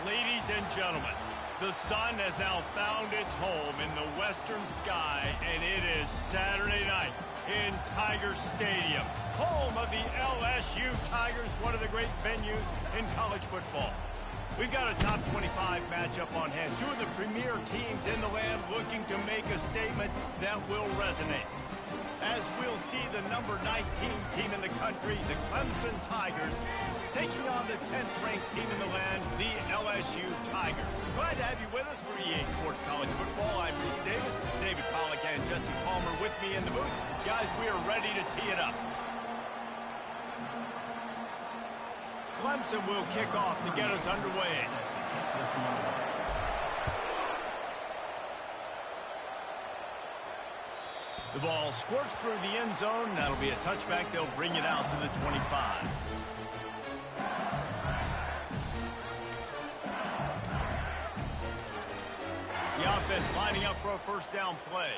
Ladies and gentlemen, the sun has now found its home in the western sky, and it is Saturday night in Tiger Stadium, home of the LSU Tigers, one of the great venues in college football. We've got a top 25 matchup on hand. Two of the premier teams in the land looking to make a statement that will resonate. As we'll see the number 19 team in the country, the Clemson Tigers, taking on the 10th-ranked team in the land, the LSU Tigers. Glad to have you with us for EA Sports College Football. I'm Reese Davis, David Pollack and Jesse Palmer with me in the booth. Guys, we are ready to tee it up. Clemson will kick off to get us underway. The ball squirts through the end zone. That'll be a touchback. They'll bring it out to the 25. The offense lining up for a first down play.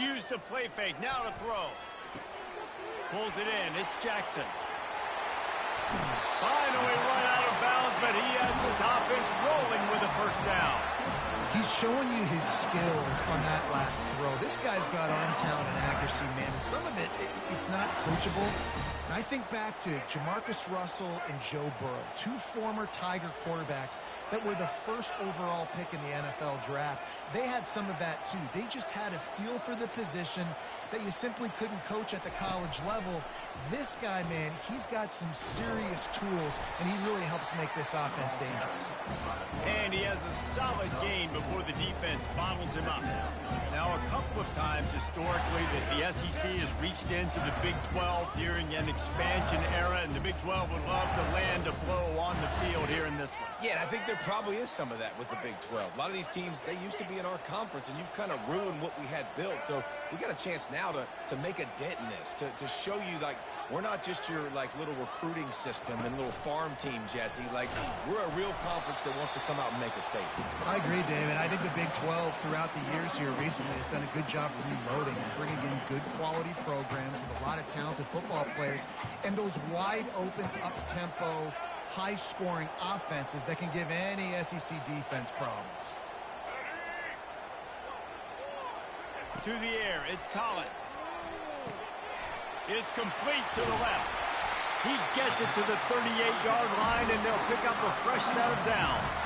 Use the play fake. Now to throw. Pulls it in. It's Jackson. Finally run out of bounds, but he has this offense rolling with a first down. He's showing you his skills on that last throw. This guy's got arm talent and accuracy, man. And some of it's not coachable. And I think back to Jamarcus Russell and Joe Burrow, two former Tiger quarterbacks that were the first overall pick in the NFL draft. They had some of that, too. They just had a feel for the position that you simply couldn't coach at the college level. This guy, man, he's got some serious tools, and he really helps make this offense dangerous. And he has a solid gain before the defense bottles him up. Now, a couple of times historically that the SEC has reached into the Big 12 during an expansion era, and the Big 12 would love to land a blow on the field here in this one. Yeah, and I think there probably is some of that with the Big 12. A lot of these teams, they used to be in our conference, and you've kind of ruined what we had built. So we got a chance now to make a dent in this, to show you, like, we're not just your, like, little recruiting system and little farm team, Jesse. Like, we're a real conference that wants to come out and make a statement. I agree, David. I think the Big 12 throughout the years here recently has done a good job reloading and bringing in good quality programs with a lot of talented football players and those wide-open, up-tempo, high-scoring offenses that can give any SEC defense problems. To the air, it's Collins. It's complete to the left. He gets it to the 38-yard line, and they'll pick up a fresh set of downs.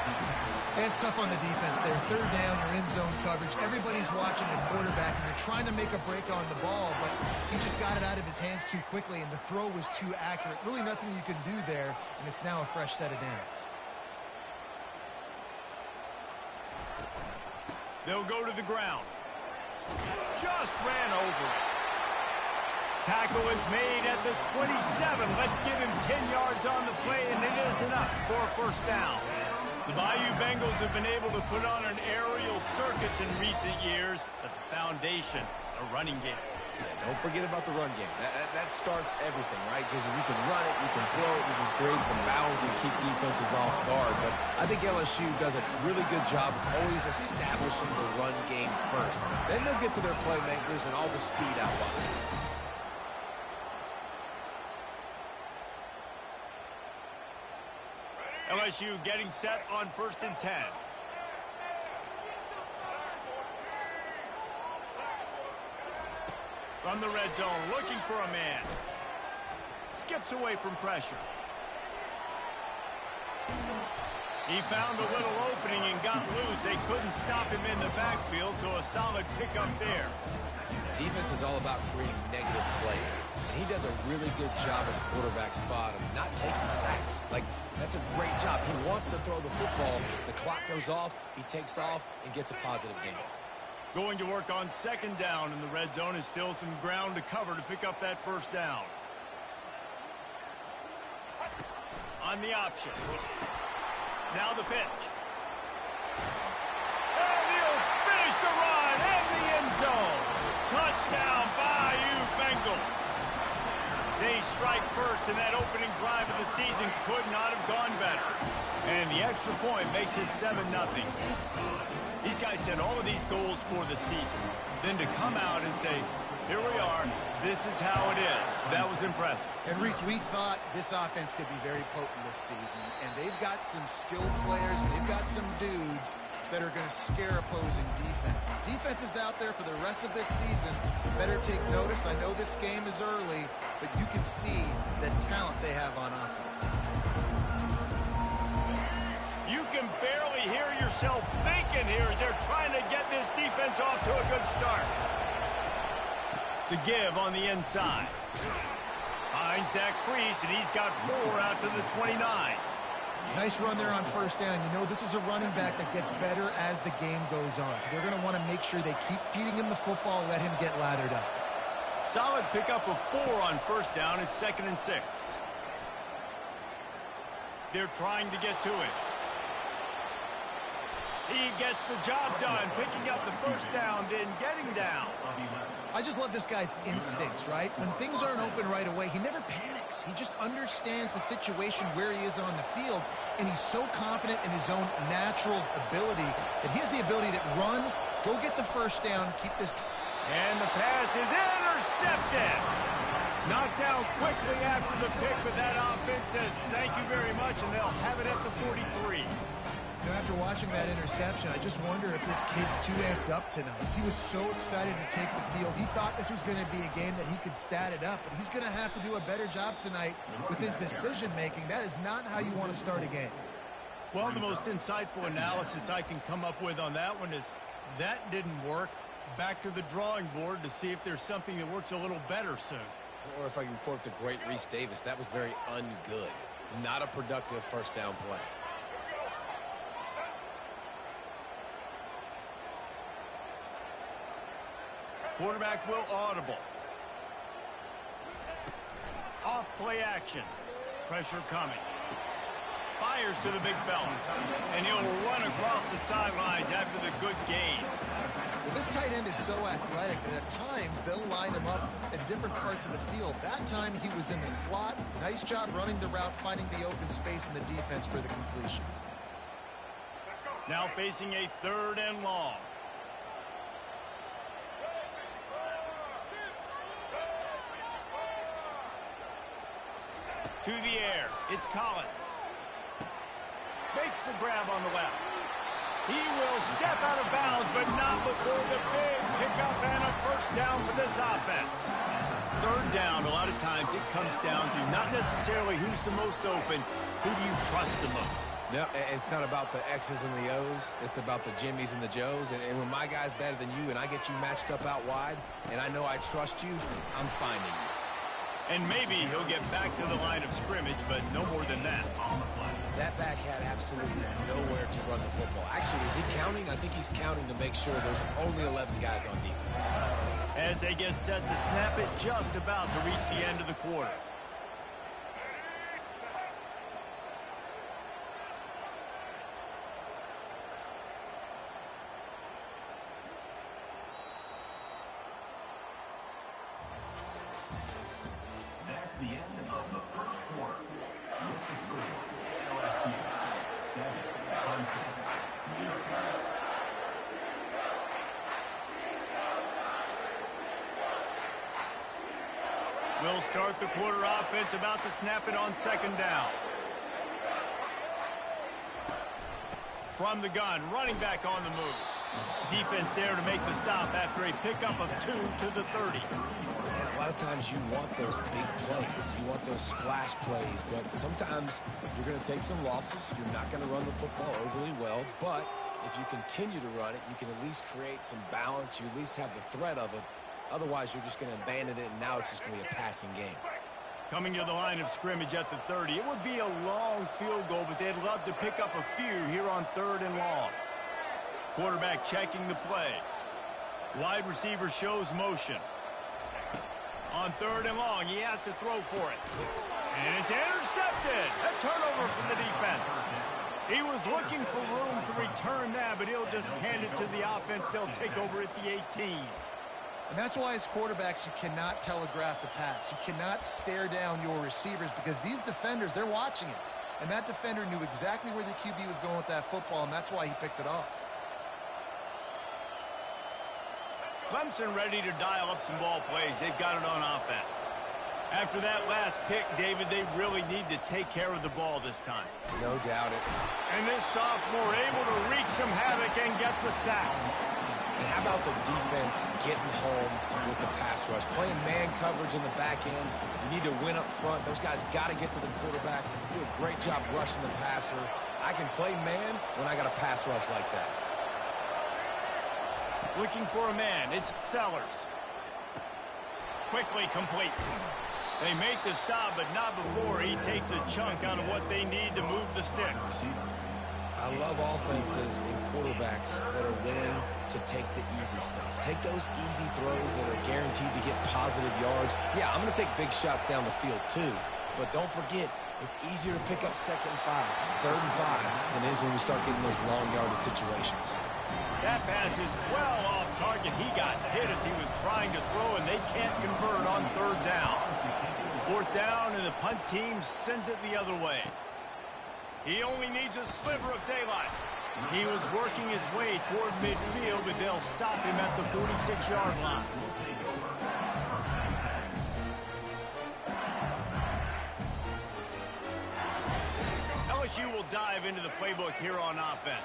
It's tough on the defense there. Third down, you're in zone coverage. Everybody's watching the quarterback, and you're trying to make a break on the ball, but he just got it out of his hands too quickly, and the throw was too accurate. Really nothing you can do there, and it's now a fresh set of downs. They'll go to the ground. Just ran over it. Tackle is made at the 27. Let's give him 10 yards on the play, and it is enough for a first down. The Bayou Bengals have been able to put on an aerial circus in recent years, but the foundation, the running game. Yeah, don't forget about the run game. That starts everything, right? Because if you can run it, you can throw it, you can create some balance and keep defenses off guard. But I think LSU does a really good job of always establishing the run game first. Then they'll get to their playmakers and all the speed out wide. LSU getting set on 1st and 10. From the red zone, looking for a man. Skips away from pressure. He found a little opening and got loose. They couldn't stop him in the backfield, so a solid pickup there. Defense is all about creating negative plays. And he does a really good job at the quarterback spot of not taking sacks. Like, that's a great job. He wants to throw the football. The clock goes off. He takes off and gets a positive gain. Going to work on 2nd down in the red zone is still some ground to cover to pick up that first down. On the option. Now the pitch. And he'll finish the run in the end zone. Touchdown, Bayou Bengals. They strike first, and that opening drive of the season could not have gone better. And the extra point makes it 7-0. These guys set all of these goals for the season. Then to come out and say, here we are, this is how it is. That was impressive. And Reese, we thought this offense could be very potent this season. And they've got some skilled players, and they've got some dudes that are going to scare opposing defense. Defenses out there for the rest of this season better take notice. I know this game is early, but you can see the talent they have on offense. You can barely hear yourself thinking here as they're trying to get this defense off to a good start. The give on the inside. Finds that crease, and he's got 4 out to the 29. Nice run there on first down. You know, this is a running back that gets better as the game goes on. So they're going to want to make sure they keep feeding him the football, let him get lathered up. Solid pickup of 4 on first down. It's 2nd and 6. They're trying to get to it. He gets the job done, picking up the first down, then getting down. I just love this guy's instincts, right? When things aren't open right away, he never panics. He just understands the situation where he is on the field, and he's so confident in his own natural ability that he has the ability to run, go get the first down, keep this... And the pass is intercepted. Knocked down quickly after the pick, but that offense says thank you very much, and they'll have it at the 43. You know, after watching that interception, I just wonder if this kid's too amped up tonight. He was so excited to take the field. He thought this was going to be a game that he could stat it up, but he's going to have to do a better job tonight with his decision-making. That is not how you want to start a game. Well, the most insightful analysis I can come up with on that one is that didn't work. Back to the drawing board to see if there's something that works a little better soon. Or if I can quote the great Reese Davis, that was very ungood. Not a productive first down play. Quarterback will audible. Off play action. Pressure coming. Fires to the big fella. And he'll run across the sidelines after the good gain. Well, this tight end is so athletic that at times they'll line him up in different parts of the field. That time he was in the slot. Nice job running the route, finding the open space in the defense for the completion. Now facing a 3rd and long. To the air. It's Collins. Makes the grab on the left. He will step out of bounds, but not before the big pickup and a first down for this offense. 3rd down, a lot of times it comes down to not necessarily who's the most open, who do you trust the most? No, it's not about the X's and the O's. It's about the Jimmies and the Joes. And when my guy's better than you and I get you matched up out wide, and I know I trust you, I'm finding you. And maybe he'll get back to the line of scrimmage, but no more than that on the play. That back had absolutely nowhere to run the football. Actually, is he counting? I think he's counting to make sure there's only 11 guys on defense. As they get set to snap it, just about to reach the end of the quarter. That's the end of the first quarter. With the score, LSU 7, Clemson 0. We'll start the quarter offense, about to snap it on 2nd down. From the gun, running back on the move. Defense there to make the stop after a pickup of 2 to the 30. And a lot of times you want those big plays. You want those splash plays. But sometimes you're going to take some losses. You're not going to run the football overly well. But if you continue to run it, you can at least create some balance. You at least have the threat of it. Otherwise, you're just going to abandon it, and now it's just going to be a passing game. Coming to the line of scrimmage at the 30. It would be a long field goal, but they'd love to pick up a few here on 3rd and long. Quarterback checking the play. Wide receiver shows motion. On 3rd and long, he has to throw for it. And it's intercepted. A turnover from the defense. He was looking for room to return that, but he'll just hand it to the offense. They'll take over at the 18. And that's why as quarterbacks, you cannot telegraph the pass. You cannot stare down your receivers because these defenders, they're watching it. And that defender knew exactly where the QB was going with that football, and that's why he picked it off. Clemson ready to dial up some ball plays. They've got it on offense. After that last pick, David, they really need to take care of the ball this time. No doubt it. And this sophomore able to wreak some havoc and get the sack. And how about the defense getting home with the pass rush? Playing man coverage in the back end. You need to win up front. Those guys got to get to the quarterback. Do a great job rushing the passer. I can play man when I got a pass rush like that. Looking for a man. It's Sellers. Quickly complete. They make the stop, but not before he takes a chunk out of what they need to move the sticks. I love offenses and quarterbacks that are willing to take the easy stuff. Take those easy throws that are guaranteed to get positive yards. Yeah, I'm going to take big shots down the field too, but don't forget, it's easier to pick up 2nd and 5, 3rd and 5 than it is when we start getting those long yardage situations. That pass is well off target. He got hit as he was trying to throw, and they can't convert on 3rd down. 4th down, and the punt team sends it the other way. He only needs a sliver of daylight. He was working his way toward midfield, but they'll stop him at the 46-yard line. LSU will dive into the playbook here on offense.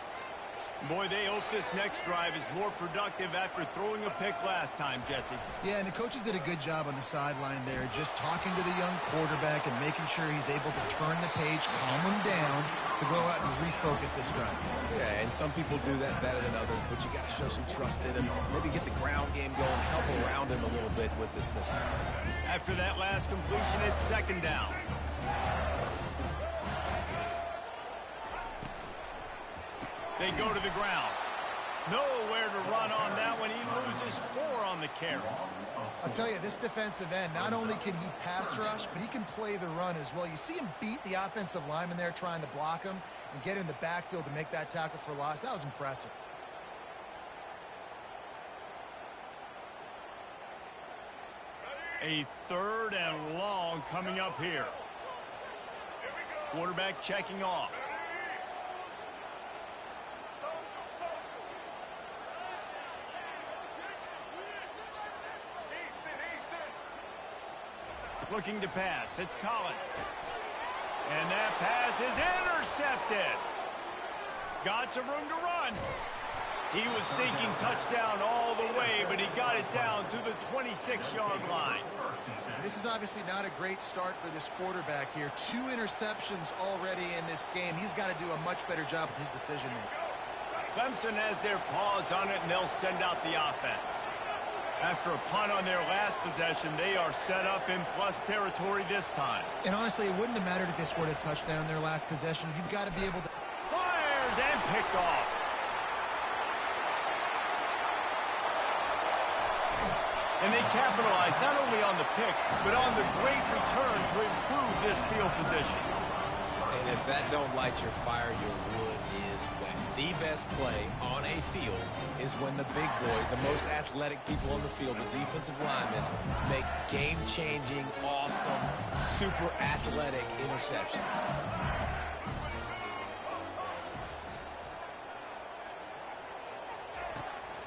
Boy, they hope this next drive is more productive after throwing a pick last time, Jesse. Yeah, and the coaches did a good job on the sideline there, just talking to the young quarterback and making sure he's able to turn the page, calm him down to go out and refocus this drive. Yeah, and some people do that better than others, but you got to show some trust in him. Maybe get the ground game going, help around him a little bit with this system. After that last completion, it's 2nd down. They go to the ground. Nowhere to run on that one. He loses 4 on the carry. I'll tell you, this defensive end, not only can he pass rush, but he can play the run as well. You see him beat the offensive lineman there trying to block him and get in the backfield to make that tackle for loss. That was impressive. A 3rd and long coming up here. Quarterback checking off. Looking to pass. It's Collins. And that pass is intercepted. Got some room to run. He was thinking touchdown all the way, but he got it down to the 26-yard line. This is obviously not a great start for this quarterback here. 2 interceptions already in this game. He's got to do a much better job with his decision-making. Clemson has their paws on it, and they'll send out the offense. After a punt on their last possession, they are set up in plus territory this time. And honestly, it wouldn't have mattered if they scored a touchdown their last possession. You've got to be able to... Fires and picked off. And they capitalize not only on the pick, but on the great return to improve this field position. And if that don't light your fire, your wood is wet. The best play on a field is when the big boy, the most athletic people on the field, the defensive linemen, make game-changing, awesome, super athletic interceptions.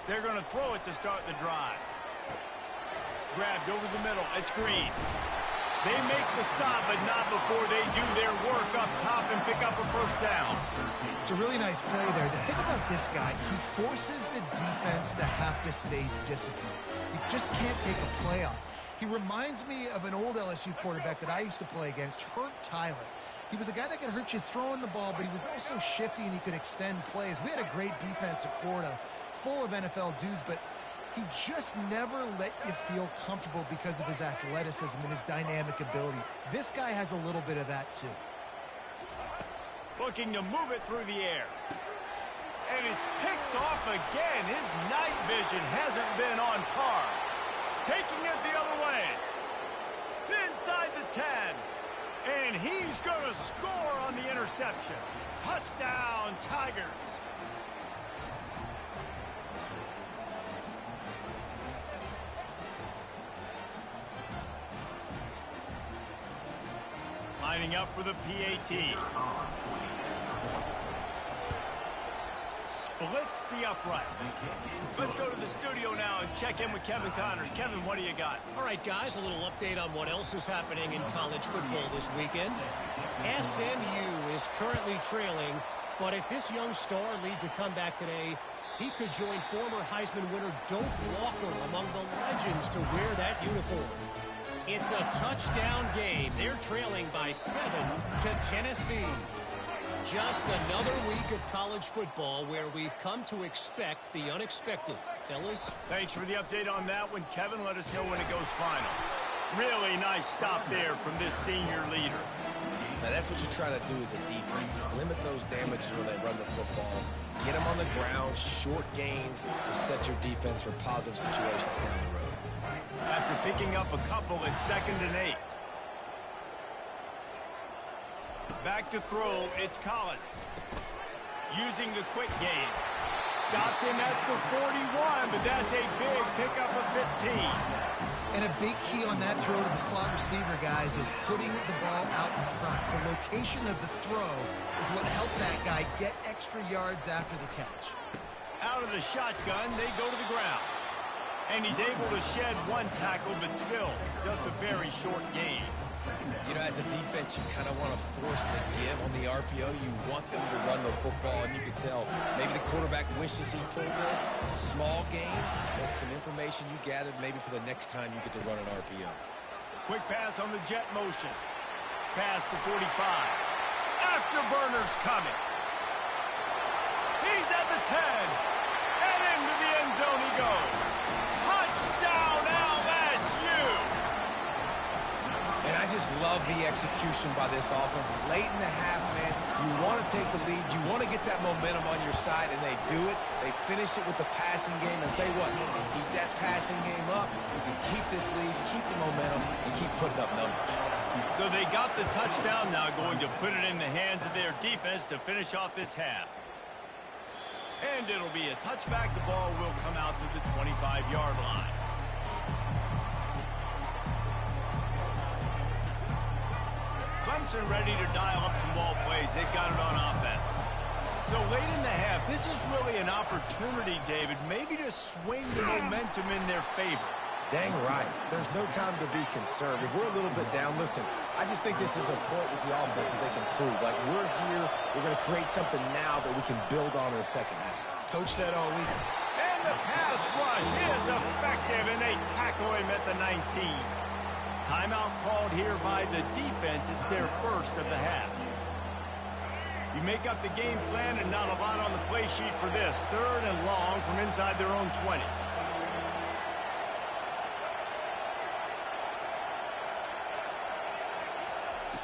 They're going to throw it to start the drive. Grabbed over the middle. It's Green. They make the stop, but not before they do their work up top and pick up a 1st down. It's a really nice play there. The thing about this guy, he forces the defense to have to stay disciplined. You just can't take a play off. He reminds me of an old LSU quarterback that I used to play against, Hurt Tyler. He was a guy that could hurt you throwing the ball, but he was also shifty and he could extend plays. We had a great defense at Florida, full of NFL dudes, but he just never let you feel comfortable because of his athleticism and his dynamic ability. This guy has a little bit of that too. Looking to move it through the air. And it's picked off again. His night vision hasn't been on par. Taking it the other way. Inside the 10. And he's going to score on the interception. Touchdown, Tigers. Lining up for the PAT. Splits the uprights. Let's go to the studio now and check in with Kevin Connors. Kevin, what do you got? All right, guys, a little update on what else is happening in college football this weekend. SMU is currently trailing, but if this young star leads a comeback today, he could join former Heisman winner Doak Walker among the legends to wear that uniform. It's a touchdown game. They're trailing by 7 to Tennessee. Just another week of college football where we've come to expect the unexpected. Fellas? Thanks for the update on that one, Kevin. Let us know when it goes final. Really nice stop there from this senior leader. Now, that's what you try to do as a defense. Limit those damages when they run the football. Get them on the ground, short gains to set your defense for positive situations down the road. After picking up a couple at 2nd and 8. Back to throw, it's Collins. Using the quick game. Stopped him at the 41, but that's a big pickup of 15. And a big key on that throw to the slot receiver, guys, is putting the ball out in front. The location of the throw is what helped that guy get extra yards after the catch. Out of the shotgun, they go to the ground. And he's able to shed one tackle, but still, just a very short gain. You know, as a defense, you kind of want to force the give on the RPO. You want them to run the football, and you can tell maybe the quarterback wishes he pulled this. Small game, but some information you gathered maybe for the next time you get to run an RPO. Quick pass on the jet motion. Pass to 45. Afterburner's coming. He's at the 10. And into the end zone he goes. Touchdown LSU! And I just love the execution by this offense. Late in the half, man, you want to take the lead. You want to get that momentum on your side, and they do it. They finish it with the passing game. And I'll tell you what, keep that passing game up. You can keep this lead, keep the momentum, and keep putting up numbers. So they got the touchdown now, going to put it in the hands of their defense to finish off this half. And it'll be a touchback. The ball will come out to the 25-yard line. Clemson ready to dial up some ball plays. They've got it on offense. So late in the half, this is really an opportunity, David, maybe to swing the momentum in their favor. Dang right. There's no time to be concerned. If we're a little bit down, listen, I just think this is a point with the offense that they can prove. Like, we're here, we're going to create something now that we can build on in the second half. Coach said all week. And the pass rush is effective, and they tackle him at the 19. Timeout called here by the defense. It's their first of the half. You make up the game plan and not a lot on the play sheet for this. 3rd and long from inside their own 20.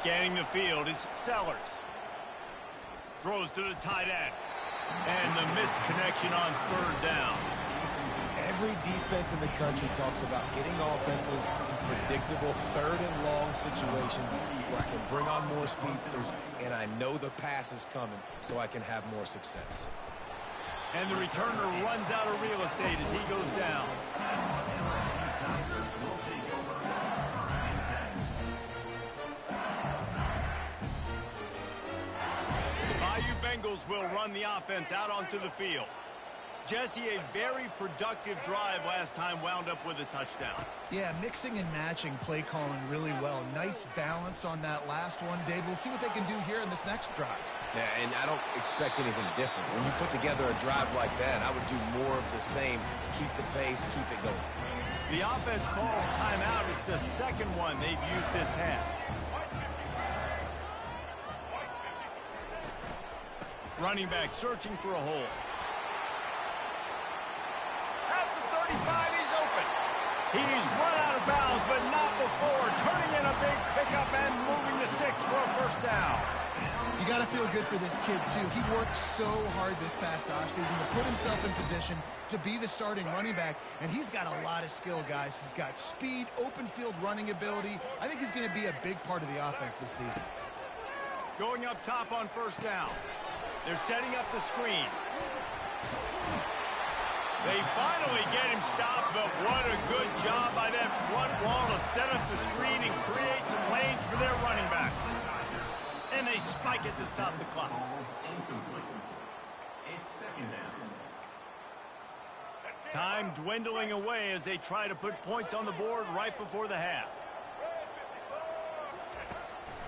Scanning the field, it's Sellers. Throws to the tight end. And the missed connection on 3rd down. Every defense in the country talks about getting offenses in predictable 3rd and long situations where I can bring on more speedsters and I know the pass is coming so I can have more success. And the returner runs out of real estate as he goes down. The Bayou Bengals will run the offense out onto the field. Jesse, a very productive drive last time, wound up with a touchdown. Yeah, mixing and matching play calling really well. Nice balance on that last one, Dave. We'll see what they can do here in this next drive. Yeah, and I don't expect anything different. When you put together a drive like that, I would do more of the same. Keep the pace, keep it going. The offense calls timeout. It's the second one they've used this half. Running back searching for a hole. At the 35, he's open. He's run out of bounds, but not before. Turning in a big pickup and moving the sticks for a first down. You got to feel good for this kid, too. He worked so hard this past offseason to put himself in position to be the starting running back, and he's got a lot of skill, guys. He's got speed, open field running ability. I think he's going to be a big part of the offense this season. Going up top on first down. They're setting up the screen. They finally get him stopped, but what a good job by that front wall to set up the screen and create some lanes for their running back. And they spike it to stop the clock. Ball's incomplete. It's second down. Time dwindling away as they try to put points on the board right before the half.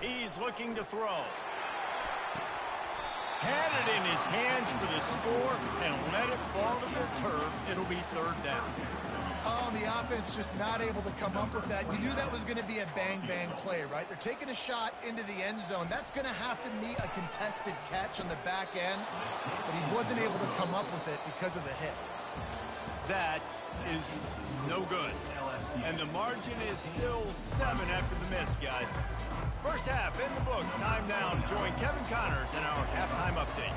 He's looking to throw. Had it in his hands for the score and let it fall to the turf. It'll be third down. Oh, the offense just not able to come up with that. You knew that was going to be a bang-bang play, right? They're taking a shot into the end zone. That's going to have to be a contested catch on the back end, but he wasn't able to come up with it because of the hit. That is no good. And the margin is still 7 after the miss, guys. First half in the books. Time now to join Kevin Connors in our halftime update.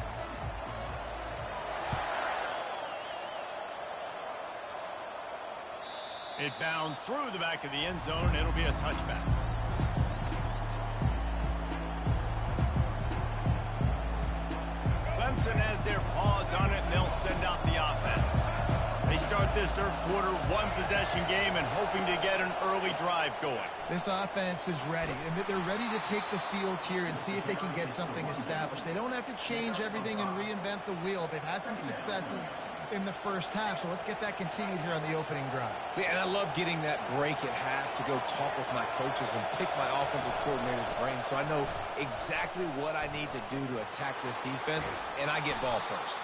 It bounds through the back of the end zone. It'll be a touchback. Clemson has their paws on it, and they'll send out the offense. They start this third quarter one-possession game and hoping to get an early drive going. This offense is ready, and they're ready to take the field here and see if they can get something established. They don't have to change everything and reinvent the wheel. They've had some successes in the first half, so let's get that continued here on the opening drive. Yeah, and I love getting that break at half to go talk with my coaches and pick my offensive coordinator's brain so I know exactly what I need to do to attack this defense, and I get ball first.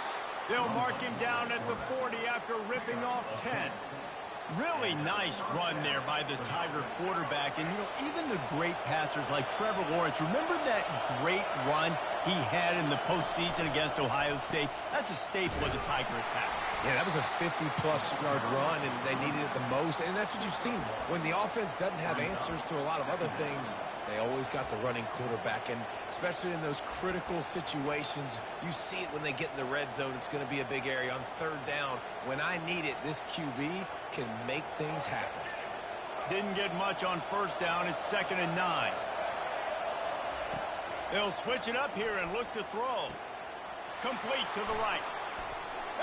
They'll mark him down at the 40 after ripping off 10. Really nice run there by the Tiger quarterback. And, you know, even the great passers like Trevor Lawrence, remember that great run he had in the postseason against Ohio State? That's a staple of the Tiger attack. Yeah, that was a 50-plus yard run, and they needed it the most. And that's what you've seen. When the offense doesn't have answers to a lot of other things, they always got the running quarterback. And especially in those critical situations, you see it when they get in the red zone. It's going to be a big area. On third down, when I need it, this QB can make things happen. Didn't get much on first down. It's 2nd and 9. They'll switch it up here and look to throw. Complete to the right.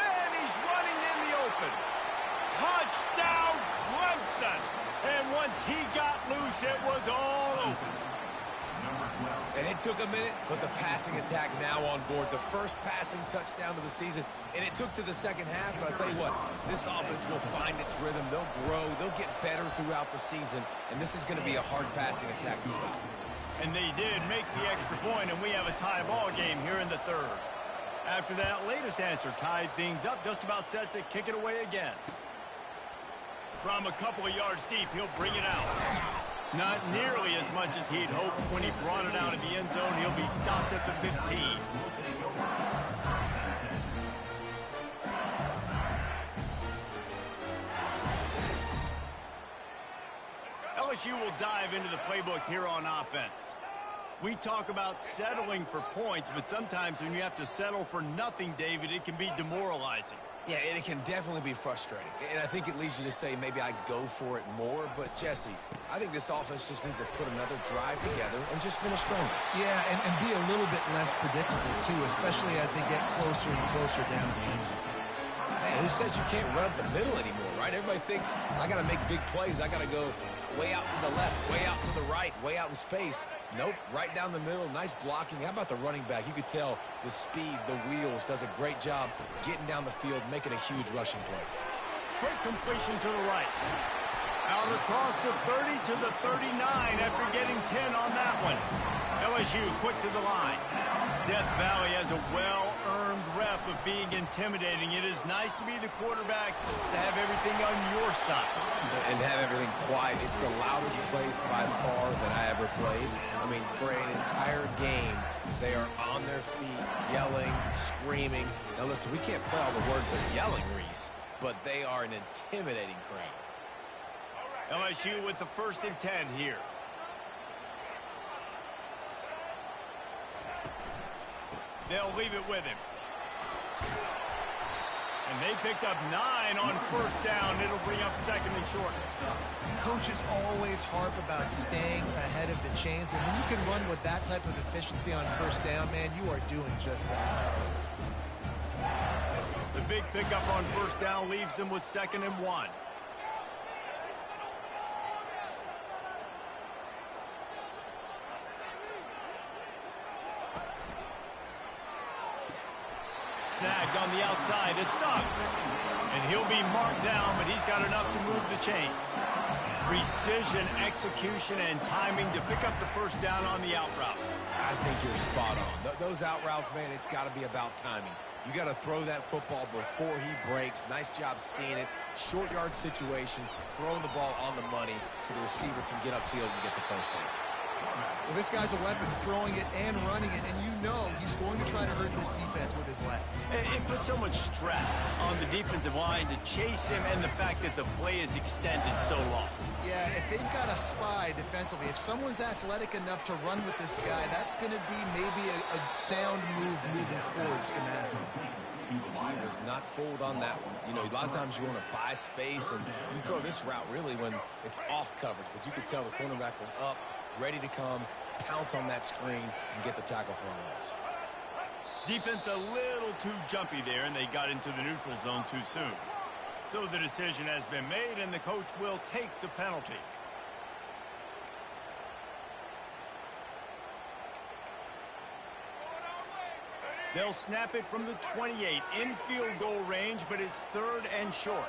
And he's running in the open. Touchdown, Clemson. And once he got loose, it was all over. And it took a minute, but the passing attack now on board. The first passing touchdown of the season. And it took to the second half, but I'll tell you what, this offense will find its rhythm. They'll grow. They'll get better throughout the season. And this is going to be a hard passing attack to stop. And they did make the extra point, and we have a tie ball game here in the third. After that latest answer tied things up, just about set to kick it away again. From a couple of yards deep, he'll bring it out. Not nearly as much as he'd hoped when he brought it out of the end zone. He'll be stopped at the 15. LSU will dive into the playbook here on offense. We talk about settling for points, but sometimes when you have to settle for nothing, David, it can be demoralizing. Yeah, and it can definitely be frustrating. And I think it leads you to say maybe I go for it more. But, Jesse, I think this offense just needs to put another drive together and just finish stronger. Yeah, and be a little bit less predictable, too, especially as they get closer and closer down the end zone. Man, who says you can't run up the middle anymore, right? Everybody thinks I got to make big plays. I got to go way out to the left, way out to the right, way out in space. Nope, right down the middle, nice blocking. How about the running back? You could tell the speed, the wheels, does a great job getting down the field, making a huge rushing play. Quick completion to the right. Out across the 30 to the 39 after getting 10 on that one. LSU quick to the line. Death Valley has a well-earned rep of being intimidating. It is nice to be the quarterback, to have everything on your side. And have everything quiet. It's the loudest place by far that I ever played. I mean, for an entire game, they are on their feet, yelling, screaming. Now listen, we can't play all the words they're yelling, Reese, but they are an intimidating crowd. LSU with the 1st and 10 here. They'll leave it with him. And they picked up 9 on first down. It'll bring up 2nd and short. Coaches always harp about staying ahead of the chains, and when you can run with that type of efficiency on first down, man, you are doing just that. The big pickup on first down leaves them with 2nd and 1. snagged on the outside. It's Suggs. And he'll be marked down, but he's got enough to move the chains. Precision, execution, and timing to pick up the first down on the out route. I think you're spot on. Those out routes, man, it's got to be about timing. You got to throw that football before he breaks. Nice job seeing it. Short yard situation, throwing the ball on the money so the receiver can get upfield and get the first down. Well, this guy's a weapon, throwing it and running it, and you know he's going to try to hurt this defense with his legs. It puts so much stress on the defensive line to chase him, and the fact that the play is extended so long. Yeah, if they've got a spy defensively, if someone's athletic enough to run with this guy, that's going to be maybe a sound move moving forward schematically. He was not fooled on that one. You know, a lot of times you want to buy space, and you throw this route really when it's off coverage. But you could tell the cornerback was up, ready to come, pounce on that screen, and get the tackle for a loss. Defense a little too jumpy there, and they got into the neutral zone too soon. So the decision has been made, and the coach will take the penalty. They'll snap it from the 28 in field goal range, but it's 3rd and short.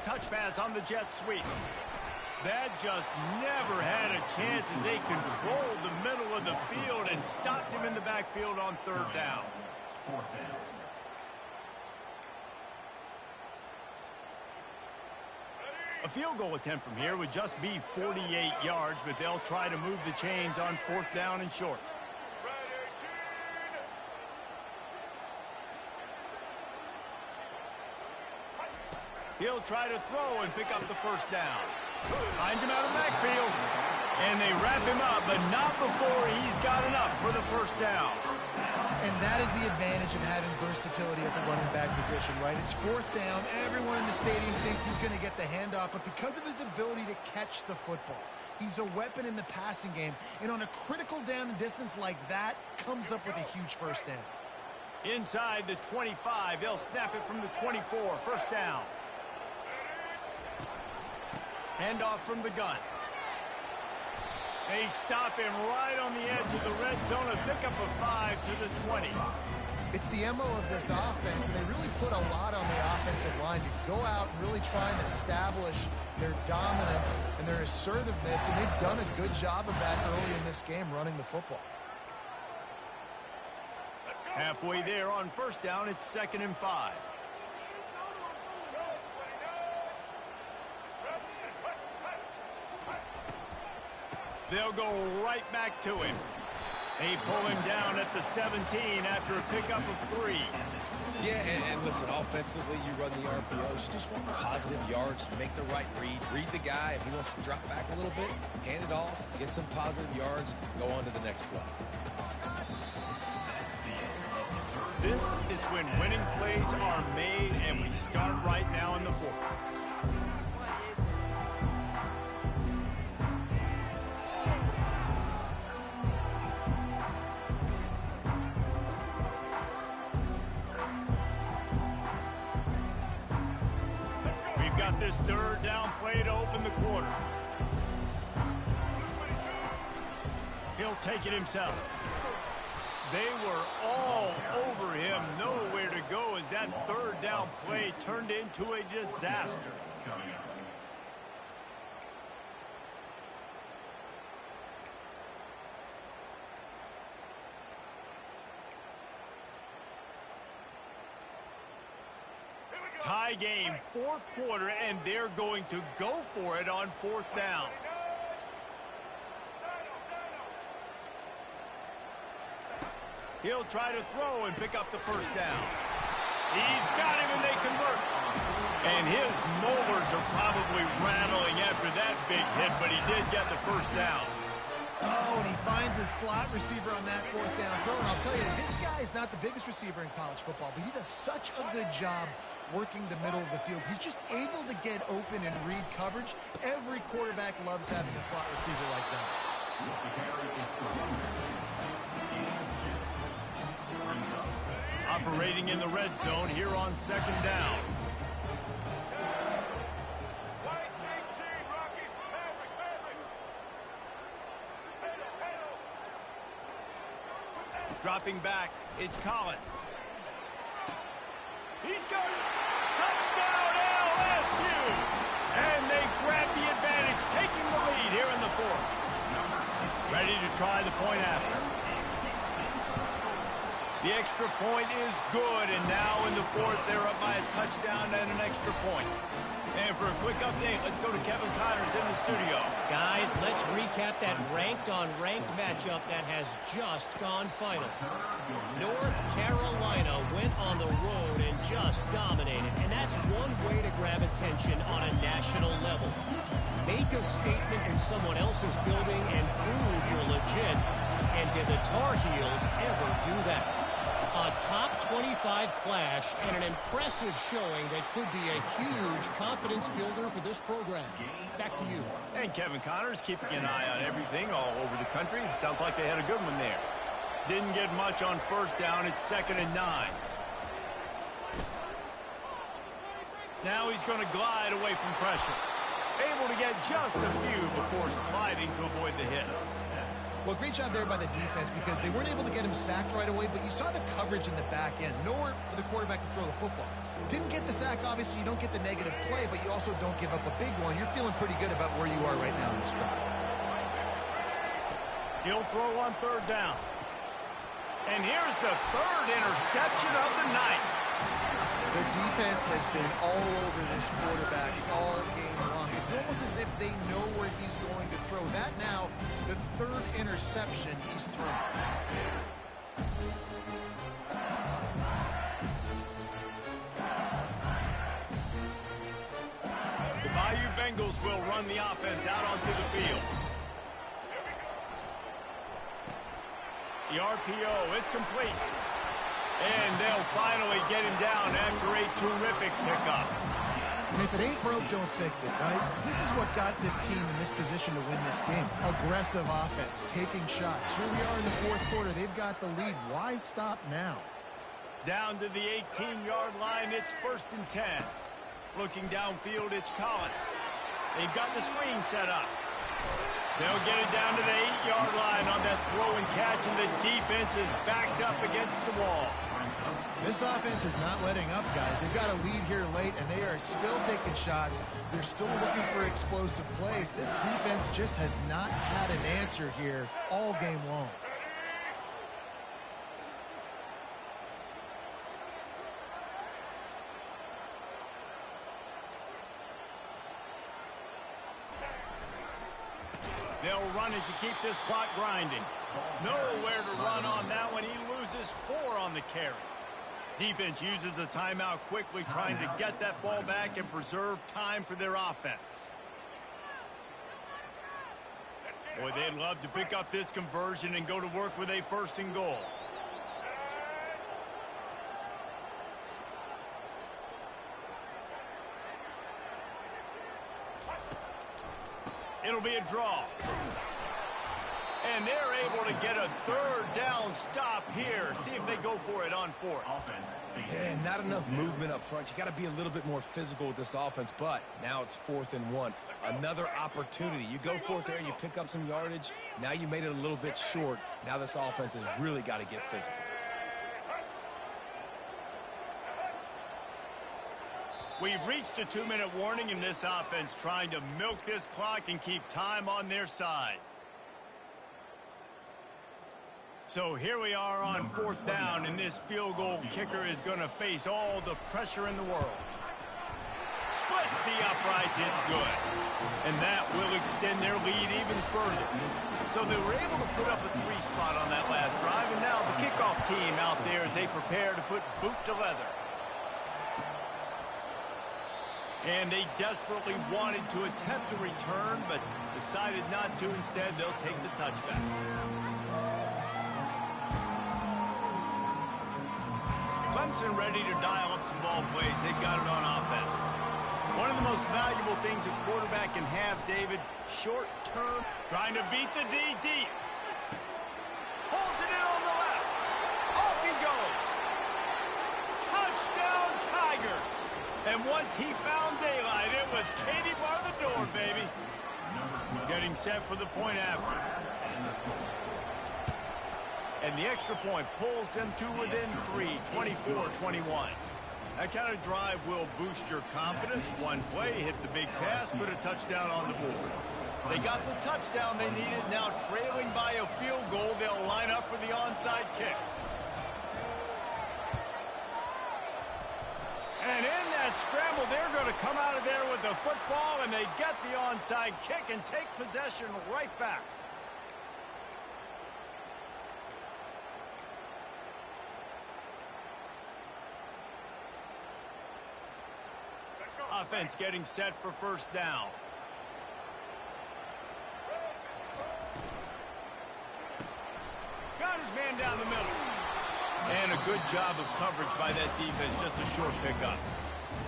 Touch pass on the jet sweep. That just never had a chance as they controlled the middle of the field and stopped him in the backfield on 3rd down. 4th down. A field goal attempt from here would just be 48 yards, but they'll try to move the chains on 4th down and short. He'll try to throw and pick up the first down. Finds him out of the backfield. And they wrap him up, but not before he's got enough for the first down. And that is the advantage of having versatility at the running back position, right? It's 4th down. Everyone in the stadium thinks he's going to get the handoff, but because of his ability to catch the football, he's a weapon in the passing game. And on a critical down and distance like that, comes up with a huge first down. Inside the 25, they'll snap it from the 24. First down. Handoff from the gun. They stop him right on the edge of the red zone and pick up a 5 to the 20. It's the MO of this offense, and they really put a lot on the offensive line to go out and really try and establish their dominance and their assertiveness, and they've done a good job of that early in this game running the football. Halfway there on first down, it's 2nd and 5. They'll go right back to him. They pull him down at the 17 after a pickup of 3. Yeah, and listen, offensively, you run the RPOs. You just want positive yards, make the right read. Read the guy. If he wants to drop back a little bit, hand it off, get some positive yards, go on to the next play. This is when winning plays are made, and we start right now in the 4th. Got this 3rd down play to open the quarter. He'll take it himself. They were all over him, nowhere to go as that 3rd down play turned into a disaster. Tie game, 4th quarter, and they're going to go for it on 4th down. He'll try to throw and pick up the first down. He's got him, and they convert. And his molars are probably rattling after that big hit, but he did get the first down. Oh, and he finds a slot receiver on that 4th down throw. And I'll tell you, this guy is not the biggest receiver in college football, but he does such a good job working the middle of the field. He's just able to get open and read coverage. Every quarterback loves having a slot receiver like that. Operating in the red zone here on 2nd down. dropping back. It's Collins. He's got touchdown LSU! And they grab the advantage, taking the lead here in the fourth. Ready to try the point after. The extra point is good, and now in the fourth, they're up by a touchdown and an extra point. And for a quick update, let's go to Kevin Connors in the studio. Guys, let's recap that ranked-on-ranked matchup that has just gone final. North Carolina went on the road and just dominated, and that's one way to grab attention on a national level. Make a statement in someone else's building and prove you're legit. And did the Tar Heels ever do that? A top 25 clash and an impressive showing that could be a huge confidence builder for this program. Back to you. And Kevin Connors keeping an eye on everything all over the country. Sounds like they had a good one there. Didn't get much on first down. It's 2nd and 9. Now he's going to glide away from pressure. Able to get just a few before sliding to avoid the hits. Well, great job there by the defense because they weren't able to get him sacked right away, but you saw the coverage in the back end. Nowhere for the quarterback to throw the football. Didn't get the sack, obviously. You don't get the negative play, but you also don't give up a big one. You're feeling pretty good about where you are right now in this drive. He'll throw on 3rd down. And here's the 3rd interception of the night. The defense has been all over this quarterback all game long. It's almost as if they know where he's going to throw. That now, the 3rd interception he's thrown. The Bayou Bengals will run the offense out onto the field. The RPO, it's complete. And they'll finally get him down after a terrific pickup. And if it ain't broke, don't fix it, right? This is what got this team in this position to win this game. Aggressive offense, taking shots. Here we are in the 4th quarter. They've got the lead. Why stop now? Down to the 18-yard line, it's 1st and 10. Looking downfield, it's Collins. They've got the screen set up. They'll get it down to the 8-yard line on that throw and catch, and the defense is backed up against the wall. This offense is not letting up, guys. They've got a lead here late, and they are still taking shots. They're still looking for explosive plays. This defense just has not had an answer here all game long. They'll run it to keep this clock grinding. Nowhere to run on that one. He loses 4 on the carry. Defense uses a timeout quickly, trying to get that ball back and preserve time for their offense. Boy, they'd love to pick up this conversion and go to work with a 1st and goal. It'll be a draw. And they're able to get a 3rd down stop here. See if they go for it on 4th. Yeah, not enough movement up front. You got to be a little bit more physical with this offense, but now it's 4th and 1. Another opportunity. You go for it there, you pick up some yardage. Now you made it a little bit short. Now this offense has really got to get physical. We've reached a 2-minute warning in this offense, trying to milk this clock and keep time on their side. So here we are on 4th down, and this field goal kicker is going to face all the pressure in the world. Splits the uprights, it's good. And that will extend their lead even further. So they were able to put up a 3 spot on that last drive, and now the kickoff team out there as they prepare to put boot to leather. And they desperately wanted to attempt a return, but decided not to. Instead, they'll take the touchback. Clemson ready to dial up some ball plays. They've got it on offense. One of the most valuable things a quarterback can have, David, short-term, trying to beat the D deep. Holds it in on the left. Off he goes. Touchdown, Tigers. And once he found daylight, it was Katie bar the door, baby. Getting set for the point after. And the extra point pulls them to within 3, 24-21. That kind of drive will boost your confidence. One play, hit the big pass, put a touchdown on the board. They got the touchdown they needed. Now trailing by a field goal, they'll line up for the onside kick. And in that scramble, they're going to come out of there with the football, and they get the onside kick and take possession right back. Offense getting set for first down. Got his man down the middle. And a good job of coverage by that defense. Just a short pickup.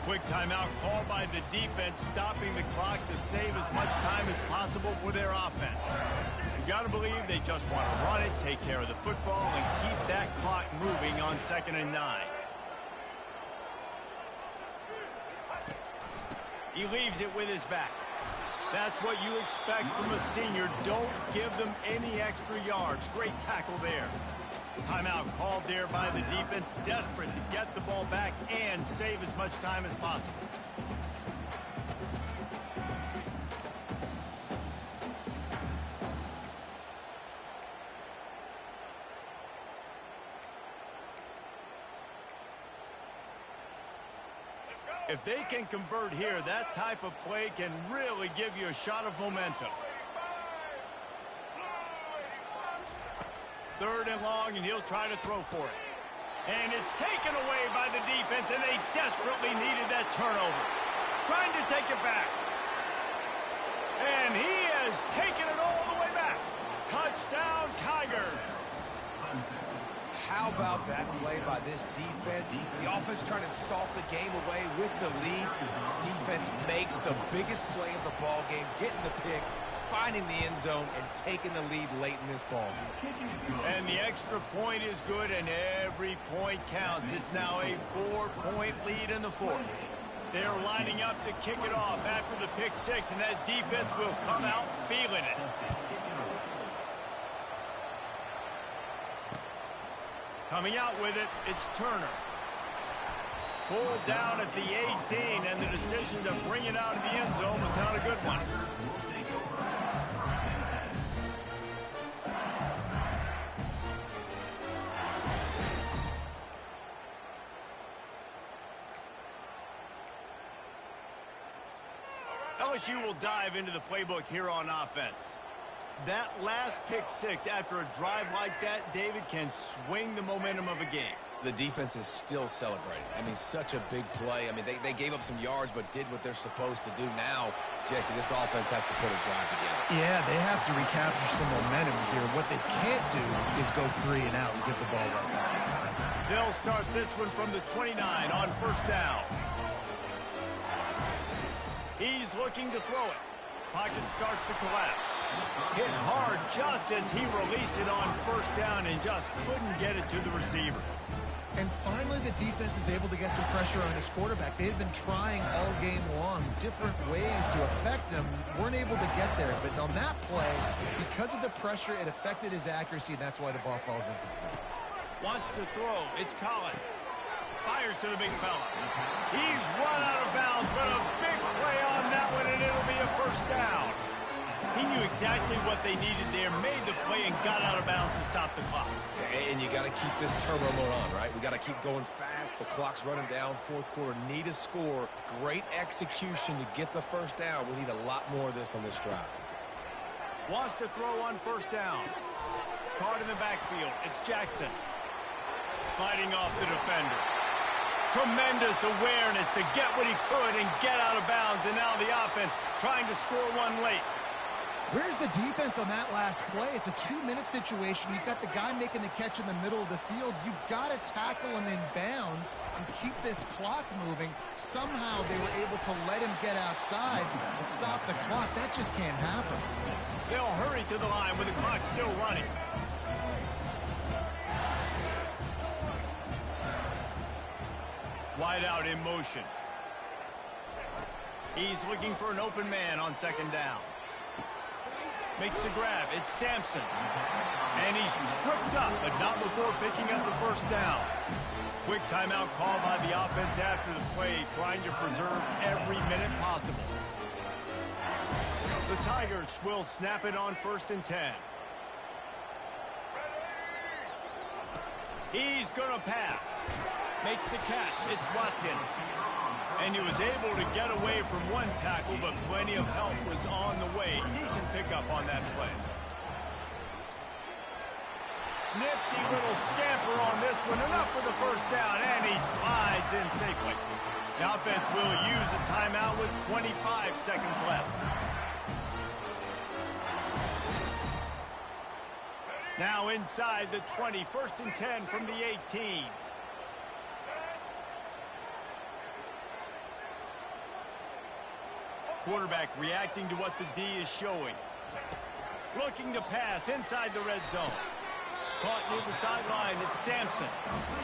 Quick timeout called by the defense, stopping the clock to save as much time as possible for their offense. You got to believe they just want to run it, take care of the football, and keep that clock moving on 2nd and 9. He leaves it with his back. That's what you expect from a senior. Don't give them any extra yards. Great tackle there. Timeout called there by the defense, desperate to get the ball back and save as much time as possible. If they can convert here, that type of play can really give you a shot of momentum. 3rd and long, and he'll try to throw for it. And it's taken away by the defense, and they desperately needed that turnover. Trying to take it back. And he has taken it all the way back. Touchdown, Tigers. How about that play by this defense? The offense trying to salt the game away with the lead. Defense makes the biggest play of the ball game, getting the pick, finding the end zone, and taking the lead late in this ball game. And the extra point is good, and every point counts. It's now a 4-point lead in the 4th. They're lining up to kick it off after the pick 6, and that defense will come out feeling it. Coming out with it, it's Turner. Pulled down at the 18, and the decision to bring it out of the end zone was not a good one. LSU will dive into the playbook here on offense. That last pick 6 after a drive like that, David, can swing the momentum of a game. The defense is still celebrating. I mean, such a big play. I mean, they gave up some yards but did what they're supposed to do. Now, Jesse, this offense has to put a drive together. Yeah, they have to recapture some momentum here. What they can't do is go 3 and out and give the ball right back. They'll start this one from the 29 on first down. He's looking to throw it. Pocket starts to collapse. Hit hard just as he released it on first down and just couldn't get it to the receiver. And finally, the defense is able to get some pressure on this quarterback. They've been trying all game long different ways to affect him. Weren't able to get there. But on that play, because of the pressure, it affected his accuracy, and that's why the ball falls incomplete. Wants to throw. It's Collins. Fires to the big fella. He's run out of bounds, but a big play on that one, and it'll be a first down. He knew exactly what they needed there, made the play, and got out of bounds to stop the clock. And you got to keep this turbo mode on, right? We got to keep going fast. The clock's running down. 4th quarter, need a score. Great execution to get the first down. We need a lot more of this on this drive. Wants to throw on first down. Caught in the backfield. It's Jackson. Fighting off the defender. Tremendous awareness to get what he could and get out of bounds. And now the offense trying to score one late. Where's the defense on that last play? It's a 2-minute situation. You've got the guy making the catch in the middle of the field. You've got to tackle him in bounds and keep this clock moving. Somehow they were able to let him get outside and stop the clock. That just can't happen. They'll hurry to the line with the clock still running. Wide out in motion. He's looking for an open man on second down. Makes the grab. It's Sampson. And he's tripped up, but not before picking up the first down. Quick timeout call by the offense after the play, trying to preserve every minute possible. The Tigers will snap it on 1st and 10. He's going to pass. Makes the catch. It's Watkins. And he was able to get away from one tackle, but plenty of help was on the way. Decent pickup on that play. Nifty little scamper on this one. Enough for the first down, and he slides in safely. The offense will use a timeout with 25 seconds left. Now inside the 20, 1st and 10 from the 18. Quarterback reacting to what the D is showing. Looking to pass inside the red zone. Caught near the sideline, it's Sampson.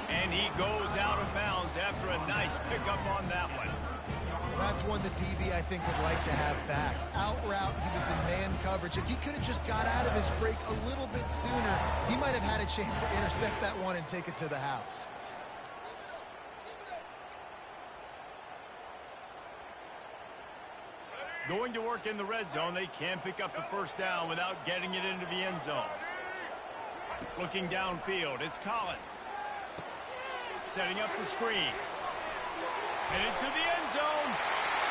And he goes out of bounds after a nice pickup on that one. That's one the DB, I think, would like to have back. Out route, he was in man coverage. If he could have just got out of his break a little bit sooner, he might have had a chance to intercept that one and take it to the house. Going to work in the red zone, they can pick up the first down without getting it into the end zone. Looking downfield, it's Collins. Setting up the screen. Headed to the end zone.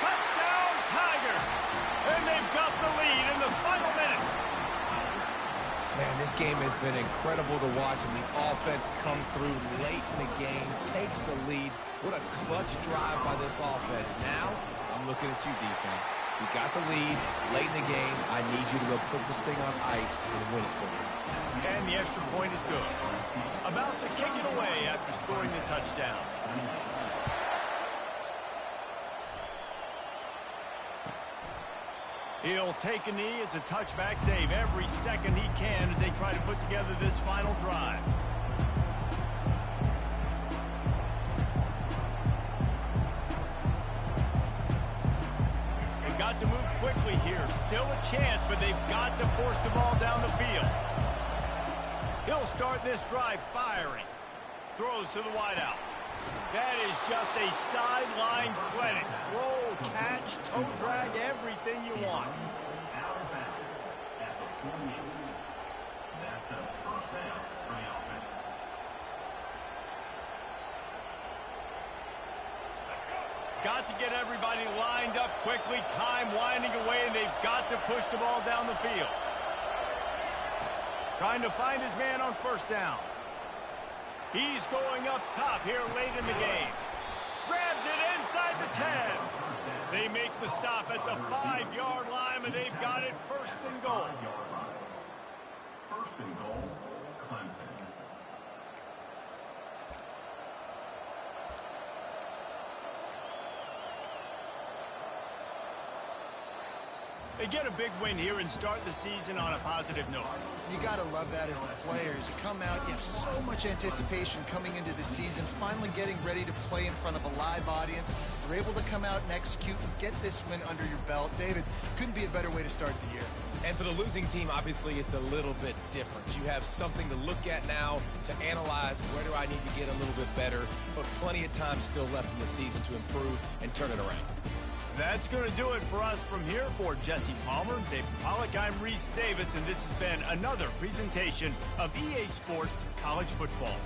Touchdown, Tigers! And they've got the lead in the final minute. Man, this game has been incredible to watch, and the offense comes through late in the game, takes the lead. What a clutch drive by this offense. Now, I'm looking at you, defense. You got the lead late in the game. I need you to go put this thing on ice and win it for me. And the extra point is good. About to kick it away after scoring the touchdown. He'll take a knee. It's a touchback save every second he can as they try to put together this final drive. They've got to move quickly here. Still a chance, but they've got to force the ball down the field. He'll start this drive firing. Throws to the wideout. That is just a sideline credit. Throw, catch, toe drag, everything you want. Out of bounds at the 48. That's a first down for the offense. Got to get everybody lined up quickly. Time winding away, and they've got to push the ball down the field. Trying to find his man on first down. He's going up top here late in the game. Grabs it inside the 10. They make the stop at the 5-yard line, and they've got it 1st and goal. 1st and goal, Clemson. They get a big win here and start the season on a positive note. You got to love that as the players. You come out, you have so much anticipation coming into the season, finally getting ready to play in front of a live audience. You're able to come out and execute and get this win under your belt. David, couldn't be a better way to start the year. And for the losing team, obviously, it's a little bit different. You have something to look at now to analyze where do I need to get a little bit better, but plenty of time still left in the season to improve and turn it around. That's going to do it for us from here. For Jesse Palmer, David Pollack, I'm Reese Davis, and this has been another presentation of EA Sports College Football.